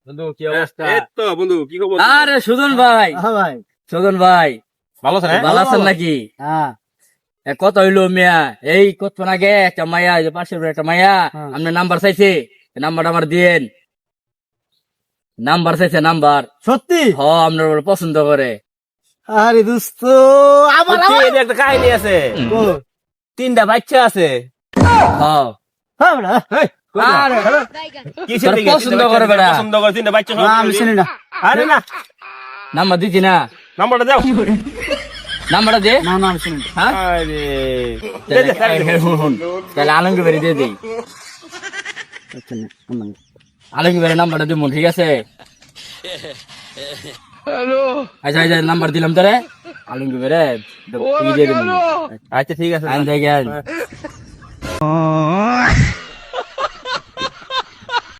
বন্ধু কি অবস্থা? এই তো বন্ধু, কি খবর? আরে সুজন ভাই, হ্যাঁ ভাই, সুজন ভাই, ভালো আছেন? ভালো আছেন নাকি? হ্যাঁ কত হইলো মিয়া? এই কতক্ষণ আগে একটা মাইয়া, এই যে পাশের বাড়ির একটা মাইয়া হ্যাঁ। আপনার নাম্বার চাইছে, নাম্বারটা আমার দিয়েন। নাম্বার চাইছে, নাম্বার। সত্যি? হ, আপনার বলে পছন্দ করে। আরে দোস্ত, আবার সত্যি, এই যে একটা কাহিনী আছে। ও, 3টা বাচ্চা আছে। হ, হ্যাঁ বেটা, এই, কই যা? আরে কিসের তোর দিকে? পছন্দ 3টা বাচ্চা করে আছে, বেটা। পছন্দ করে 3টা বাচ্চা সব না, আমি চিনি না। আরে না, নাম্বার দিচ্ছি না, নাম্বারটা দাও। নাম্বারটা দে। না না, আমি চিনি না। হ্যাঁ, আরে দে, দে, দে। তাহলে আলমগীর বাড়ি দিয়ে দিই। আচ্ছা, না, আমার না। আলমগীর বাড়ির নাম্বারটা দিব, ঠিক আছে? আচ্ছা আচ্ছা, নাম্বার দিলাম তোরে। আলমগীর বাড়ি দিয়ে দিব। আচ্ছা ঠিক আছে। আইন থেকে আইন।